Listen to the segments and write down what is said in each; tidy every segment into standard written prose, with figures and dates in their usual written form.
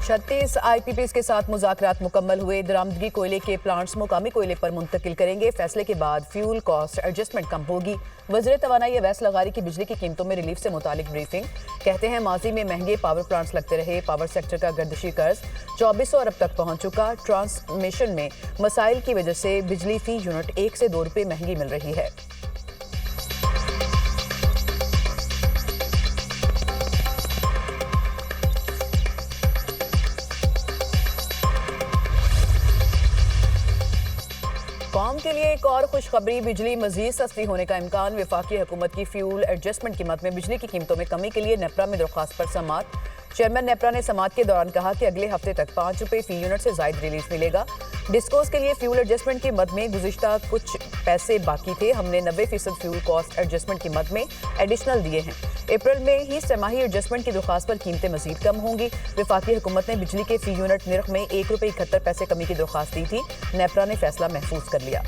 36 IPPs के साथ मुज़ाकरात मुकम्मल हुए। दरामदगी कोयले के प्लांट्स मुकामी कोयले पर मुंतकिल करेंगे। फैसले के बाद फ्यूल कॉस्ट एडजस्टमेंट कम होगी। वज़ीर तवानाई अवैस लगारी की बिजली की कीमतों में रिलीफ से मुतालिक ब्रीफिंग। कहते हैं माजी में महंगे पावर प्लांट्स लगते रहे। पावर सेक्टर का गर्दिशी कर्ज 2400 अरब तक पहुंच चुका। ट्रांसमिशन में मसाइल की वजह से बिजली फी यूनिट 1 से 2 रुपये महंगी मिल रही है। कौम के लिए एक और खुशखबरी, बिजली मजीद सस्ती होने का इम्कान। वफाकी हुकूमत की फ्यूल एडजस्टमेंट कीमत में बिजली की कीमतों में कमी के लिए नेपरा में दरख्वास्त पर समाअत। चेयरमैन नेपरा ने समाअत के दौरान कहा कि अगले हफ्ते तक 5 रुपये फी यूनिट से जायद रिलीफ मिलेगा। डिस्कोस के लिए फ्यूल एडजस्टमेंट की मद में गुज़िश्ता कुछ पैसे बाकी थे। हमने 90% फ्यूल कॉस्ट एडजस्टमेंट की मद में एडिशनल दिए हैं। अप्रैल में ही सेमाही एडजस्टमेंट की दरख्वास्त पर कीमतें मजीद कम होंगी। वफाकी हुकूमत ने बिजली के फी यूनिट निर्ख में 1 रुपये 71 पैसे कमी की दरख्वास्त दी थी। नेपरा ने फैसला महफूज कर लिया।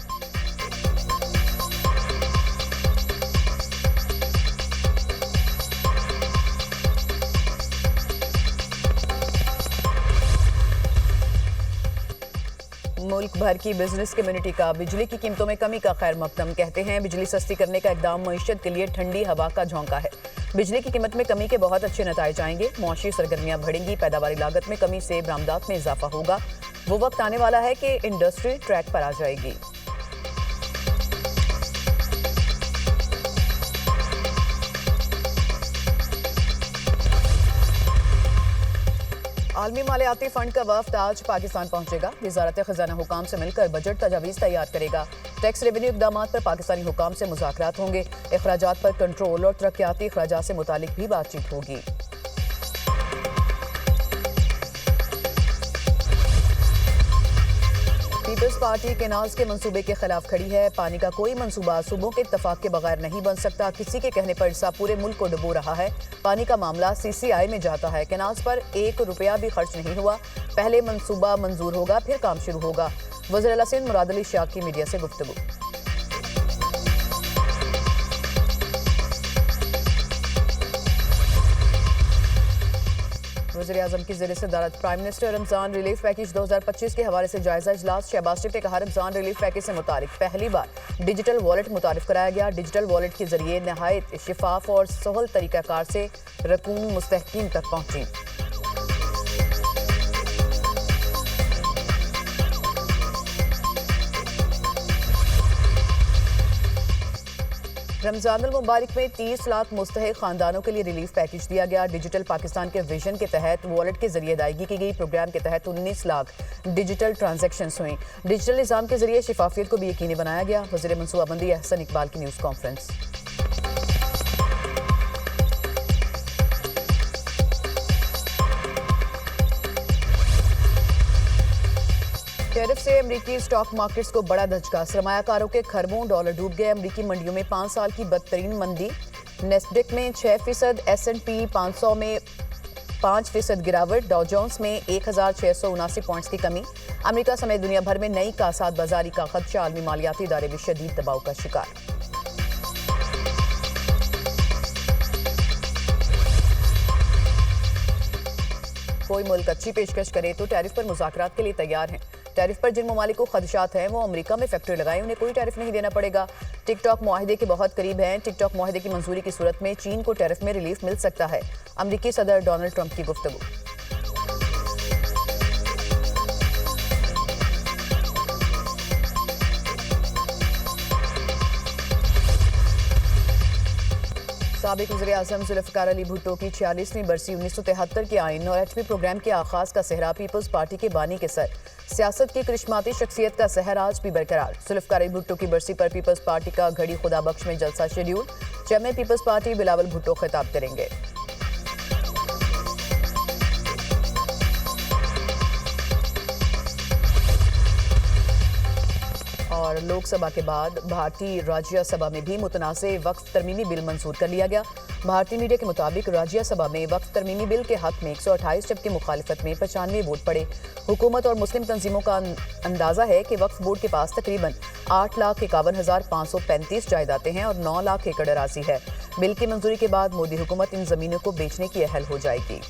मुल्क भर की बिजनेस कम्युनिटी का बिजली की कीमतों में कमी का खैर मकदम। कहते हैं बिजली सस्ती करने का इकदाम मईशत के लिए ठंडी हवा का झोंका है। बिजली की कीमत में कमी के बहुत अच्छे नताइज आएंगे। मौशी सरगर्मियां बढ़ेंगी। पैदावारी लागत में कमी से बरामदात में इजाफा होगा। वो वक्त आने वाला है कि इंडस्ट्री ट्रैक पर आ जाएगी। आलमी मालियाती फंड का वफ्द आज पाकिस्तान पहुंचेगा। वजारत खजाना हुकाम से मिलकर बजट तजावीज़ तैयार करेगा। टैक्स रेवेन्यू इकदाम पर पाकिस्तानी हुकाम से मुज़ाकरात होंगे। अखराजात पर कंट्रोल और तरक्याती अखराजात से मुतालिक भी बातचीत होगी। पीपल्स पार्टी केनाल्स के मंसूबे के खिलाफ खड़ी है। पानी का कोई मंसूबा सूबों के इत्तफाक के बगैर नहीं बन सकता। किसी के कहने पर इसका पूरे मुल्क को डुबो रहा है। पानी का मामला CCI में जाता है। केनाल्स पर 1 रुपया भी खर्च नहीं हुआ। पहले मंसूबा मंजूर होगा, फिर काम शुरू होगा। वज़ीर आला सिंध मुराद अली शाह की मीडिया से गुफ्तगू। वज़ीर आज़म की ज़रिए सदारत prime minister Ramzan relief package 2025 के हवाले से जायजा इजलास। शहबाज शरीफ ने कहा रमज़ान रिलीफ पैकेज से मुतालिक पहली बार डिजिटल वॉलेट मुतारिफ कराया गया। डिजिटल वॉलेट के जरिए नहायत शफाफ और सहल तरीक़ाकार से रकूम मुस्तहकीन तक पहुँची। रमज़ानुल मुबारक में 30 लाख मुस्तहिक खानदानों के लिए रिलीफ पैकेज दिया गया। डिजिटल पाकिस्तान के विजन के तहत वॉलेट के जरिए अदायगी की गई। प्रोग्राम के तहत 19 लाख डिजिटल ट्रांजैक्शंस हुई। डिजिटल निज़ाम के जरिए शफाफियत को भी यकीनी बनाया गया। वज़ीर मनसूबाबंदी अहसन इकबाल की न्यूज़ कॉन्फ्रेंस। टैरिफ से अमरीकी स्टॉक मार्केट्स को बड़ा धचका। सरमायाकारों के खरबों डॉलर डूब गए। अमरीकी मंडियों में 5 साल की बदतरीन मंदी। नेस्डेक में 6%, S&P 500 में 5% गिरावट। डॉ जोन्स में 1679 पॉइंट्स की कमी। अमरीका समेत दुनिया भर में नई कासात बाजारी का खदशा। आलमी मालियाती इदारे भी शदीद दबाव का शिकार। कोई मुल्क अच्छी पेशकश करे तो टैरिफ पर मुज़ाकरात के लिए तैयार हैं। टैरिफ पर जिन ममालिक को खदशात हैं वो अमेरिका में फैक्ट्री लगाएं, उन्हें कोई टैरिफ नहीं देना पड़ेगा। टिकटॉक मुआहिदे के बहुत करीब हैं। टिकटॉक मुआहिदे की मंजूरी की सूरत में चीन को टैरिफ में रिलीफ मिल सकता है। अमरीकी सदर डोनाल्ड ट्रंप की गुफ्तगू। साबिक वज़ीर आज़म ज़ुल्फ़िकार अली भुट्टो की 46वीं बरसी 1973 के आइन और 8वीं प्रोग्राम के आगाज़ का सेहरा। पीपल्स पार्टी के बानी के सर सियासत की करिश्माती शख्सियत का सहर आज भी बरकरार। ज़ुल्फ़िकार अली भुट्टो की बरसी पर पीपल्स पार्टी का घड़ी खुदा बख्श में जलसा schedule. Chairman Peoples Party Bilawal Bhutto खिताब करेंगे। और लोकसभा के बाद भारतीय राज्यसभा में भी मुतनाज़े वक्फ तरमीमी बिल मंजूर कर लिया गया। भारतीय मीडिया के मुताबिक राज्यसभा में वक्फ तरमीमी बिल के हक में 128 जबकि मुखालिफत में 95 वोट पड़े। हुकूमत और मुस्लिम तंजीमों का अंदाजा है कि वक्फ बोर्ड के पास तकरीबन 8,51,535 जायदादें हैं और 9 लाख एकड़ अराजी है। बिल की मंजूरी के बाद मोदी हुकूमत इन जमीनों को बेचने की अहल हो जाएगी।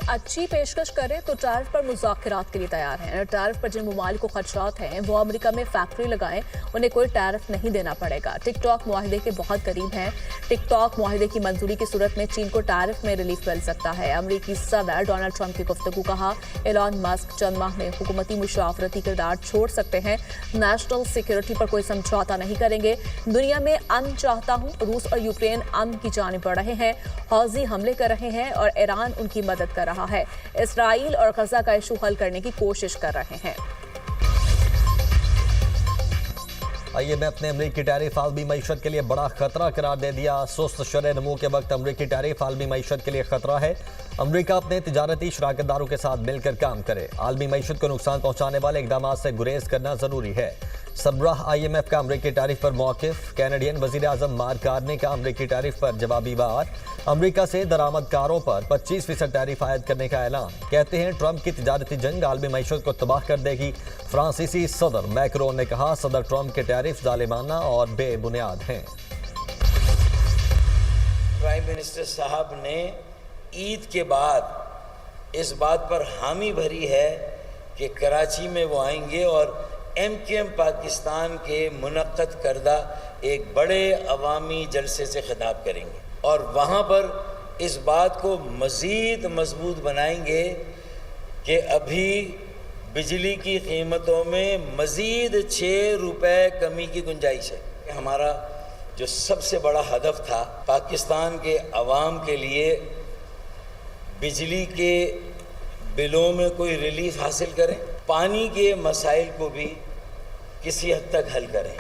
अच्छी पेशकश करें तो टैरिफ पर मुज़ाकरात के लिए तैयार हैं। टैरिफ पर जिन ममालिक को खदशात हैं वो अमेरिका में फैक्ट्री लगाएं, उन्हें कोई टैरिफ नहीं देना पड़ेगा। टिकटॉक मुआहिदे के बहुत करीब हैं। टिकटॉक मुआहिदे की मंजूरी की सूरत में चीन को टैरिफ में रिलीफ मिल सकता है। अमरीकी सदर डोनाल्ड ट्रंप की गुफ्तगू, कहा एलॉन मस्क चंद माह में हुकूमती मुशावरती किरदार छोड़ सकते हैं, नेशनल सिक्योरिटी पर कोई समझौता नहीं करेंगे। दुनिया में अमन चाहता हूं, रूस और यूक्रेन अमन की जानिब बढ़ रहे हैं, हौजी हमले कर रहे हैं और ईरान उनकी मदद कर रहा है। इसराइल और गजा का इशू हल करने की कोशिश कर रहे हैं। IMF ने अमरीकी टैरिफ आलमी मईशत के लिए बड़ा खतरा करार दे दिया। सुस्त शरह नमू के वक्त अमरीकी टैरिफ आलमी मईशत के लिए खतरा है। अमरीका अपने तिजारती शराकतदारों के साथ मिलकर काम करे। आलमी मईशत को नुकसान पहुंचाने वाले इकदाम से गुरेज करना जरूरी है। सरबराह IMF का अमरीकी टैरिफ पर मौकिफ। कैनेडियन वजीर आजम मार्क कार्नी का अमरीकी टैरिफ पर जवाबी वार। अमरीका से दरामदकारों पर 25% टैरिफ आयद करने का ऐलान। कहते हैं ट्रंप की तिजारती जंग आलमी मईशत को तबाह कर देगी। फ्रांसीसी सदर मैक्रोन ने कहा सदर ट्रंप के टैरिफ जालिमाना और बेबुनियाद हैं। प्राइम मिनिस्टर साहब ने ईद के बाद इस बात पर हामी भरी है कि कराची में वो आएंगे और MQM पाकिस्तान के मुनक्कद करदा एक बड़े अवामी जलसे से खिताब करेंगे और वहाँ पर इस बात को मज़ीद मजबूत बनाएंगे कि अभी बिजली की कीमतों में मज़ीद 6 रुपए कमी की गुंजाइश है। हमारा जो सबसे बड़ा हदफ था पाकिस्तान के अवाम के लिए बिजली के बिलों में कोई रिलीफ हासिल करें, पानी के मसाइल को भी किसी हद तक हल करें।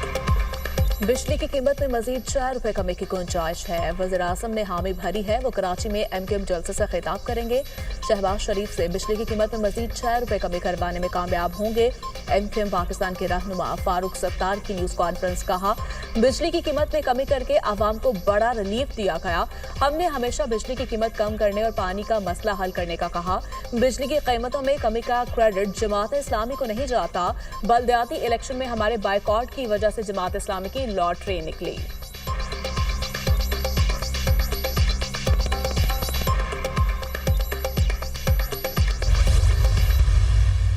बिजली की कीमत में मजीद 4 रुपए कमी की गुंजाइश है। वज़ीर आज़म ने हामी भरी है। वो कराची में MQM जलसे से खिताब करेंगे। शहबाज शरीफ से बिजली की कीमत में मजीद 4 रुपए कमी करवाने में कामयाब होंगे। MQM पाकिस्तान के रहनुमा फारूक सत्तार की न्यूज़ कॉन्फ्रेंस, कहा बिजली की कीमत में कमी करके आवाम को बड़ा रिलीफ दिया गया। हमने हमेशा बिजली की कीमत कम करने और पानी का मसला हल करने का कहा। बिजली की कीमतों में कमी का क्रेडिट जमात इस्लामी को नहीं जाता। बल्दियाती इलेक्शन में हमारे बायकॉट की वजह से जमात इस्लामी की लॉटरी निकली।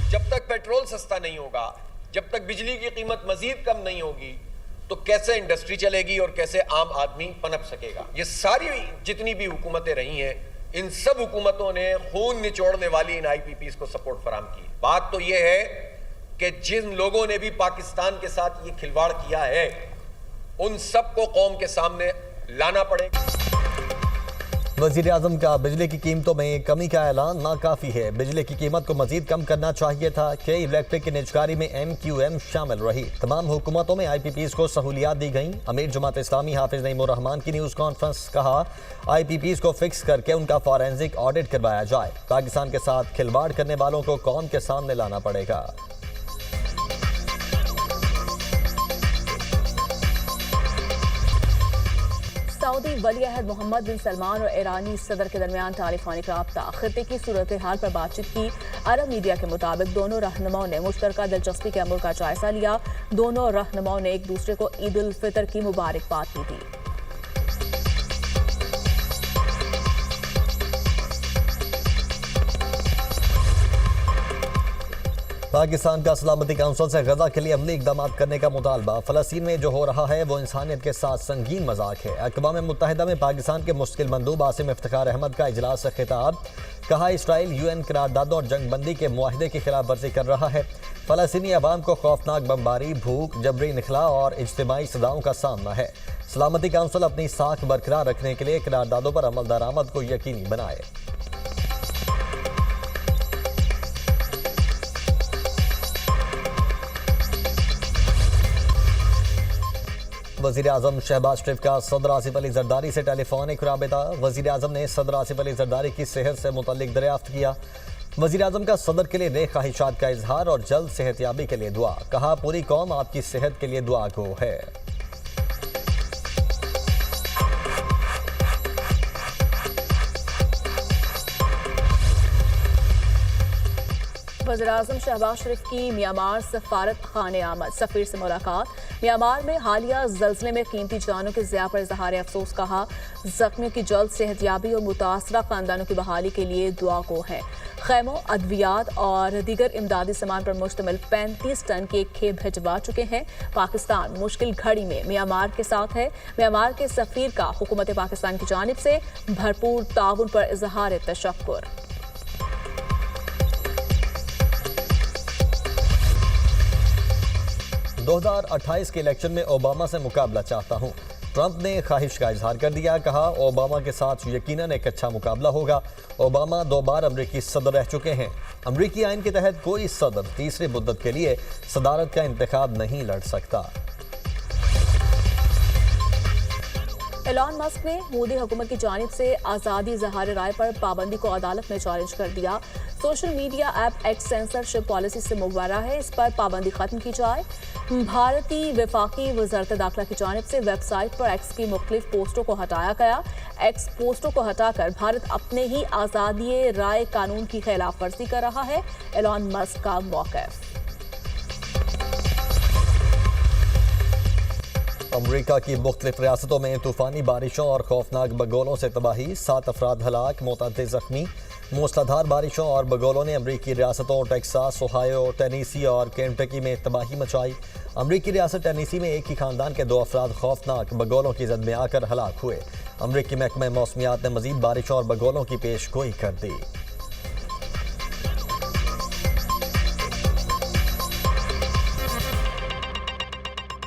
जब तक पेट्रोल सस्ता नहीं होगा, जब तक बिजली की कीमत मजीद कम नहीं होगी, तो कैसे इंडस्ट्री चलेगी और कैसे आम आदमी पनप सकेगा। ये सारी जितनी भी हुकूमतें रही हैं, इन सब हुकूमतों ने खून निचोड़ने वाली इन IPPs को सपोर्ट फराम की। बात तो यह है कि जिन लोगों ने भी पाकिस्तान के साथ ये खिलवाड़ किया है उन सबको कौम के सामने लाना पड़ेगा। वजीर आजम का बिजली की कीमतों में कमी का ऐलान नाकाफी है। बिजली की कीमत को मजीद कम करना चाहिए था कि इलेक्ट्रिक की निजकारी में MQM शामिल रही। तमाम हुकूमतों में IPPs को सहूलियात दी गई। अमीर जमात इस्लामी हाफिज नईमुर रहमान की न्यूज़ कॉन्फ्रेंस, कहा IPPs को फिक्स करके उनका फॉरेंसिक ऑडिट करवाया जाए। पाकिस्तान के साथ खिलवाड़ करने वालों को कौम के सामने लाना पड़ेगा। सऊदी वली अहद मोहम्मद बिन सलमान और ईरानी सदर के दरमियान टेलीफोनिक राब्ता, खित्ते की सूरत हाल पर बातचीत की। अरब मीडिया के मुताबिक दोनों रहनुमाओं ने मुश्तरका दिलचस्पी के अमूर का जायजा लिया। दोनों रहनुमाओं ने एक दूसरे को ईद उल फितर की मुबारकबाद दी थी। पाकिस्तान का सलामती काउंसिल से गजा के लिए अमली इकदाम करने का मुतालबा। फलस्तीन में जो हो रहा है वो इंसानियत के साथ संगीन मजाक है। अक़वाम मुत्तहिदा में पाकिस्तान के मुश्किल मंदूब आसिम इफ्तिखार अहमद का इजलास से खिताब, कहा इसराइल UN करारदादों और जंगबंदी के मुआहदे की खिलाफ वर्जी कर रहा है। फलस्तीनी अवाम को खौफनाक बमबारी, भूख, जबरी निखला और इज्तिमाई सदाओं का सामना है। सलामती काउंसिल अपनी साख बरकरार रखने के लिए करारदादों पर अमल दरामद को यकीनी बनाए। वज़ीर आज़म शहबाज शरीफ का सदर आसिफ अली जरदारी से टेलीफोनिक राबिता। वज़ीर आज़म ने सदर आसिफ अली जरदारी की सेहत से मुतल्लिक दरियाफ्त किया। वज़ीर आज़म का सदर के लिए नेक ख्वाहिशात का इजहार और जल्द सेहतयाबी के लिए दुआ। कहा पूरी कौम आपकी सेहत के लिए दुआ गो है। वज़ीर-ए-आज़म शहबाज शरीफ की म्यांमार सफारत खाने आमद, सफीर से मुलाकात। म्यांमार में हालिया ज़ल्ज़ले में कीमती जानों के ज़िया पर इज़हार अफसोस कहा। ज़ख्मियों की जल्द सेहतयाबी और मुतासरा खानदानों की बहाली के लिए दुआ को है। खैमों, अद्वियात और दीगर इमदादी सामान पर मुश्तमिल 35 टन के खेप भिजवा चुके हैं। पाकिस्तान मुश्किल घड़ी में म्यांमार के साथ है। म्यांमार के सफीर का हुकूमत पाकिस्तान की जानिब से भरपूर ताउन पर इज़हार तशक्कुर। है 2028 के इलेक्शन में ओबामा से मुकाबला चाहता हूं। ट्रंप ने ख्वाहिश का इजहार कर दिया, कहा ओबामा के साथ यकीनन एक अच्छा मुकाबला होगा। ओबामा 2 बार अमरीकी सदर रह चुके हैं। अमरीकी आइन के तहत कोई सदर तीसरी मुद्दत के लिए सदारत का इंतखाब नहीं लड़ सकता। एलॉन मस्क ने मोदी हुकूमत की जानिब से आज़ादी इज़हार राय पर पाबंदी को अदालत में चैलेंज कर दिया। Social media app x censorship policy से मुबर्रा है, इस पर पाबंदी खत्म की जाए। भारतीय वफाकी वज़ारत दाखिला की जानिब से वेबसाइट पर एक्स की मुख्तलिफ पोस्टों को हटाया गया। एक्स पोस्टों को हटाकर भारत अपने ही आज़ादी राय कानून की खिलाफ वर्जी कर रहा है। एलॉन मस्क का मौक़िफ़। अमरीका की मुख्तलिफ रियासतों में तूफ़ानी बारिशों और खौफनाक बगोलों से तबाही, 7 अफराद हलाक, मुतअद्दिद ज़ख्मी। मूसलाधार बारिशों और बगोलों ने अमरीकी रियासतों टेक्सास, ओहायो, टेनेसी और केंटकी में तबाही मचाई। अमरीकी रियासत टेनेसी में एक ही खानदान के 2 अफराद खौफनाक बगोलों की जद में आकर हलाक हुए। अमरीकी महकमा मौसमियात ने मज़ीद बारिशों और बगोलों की पेश गोई कर दी।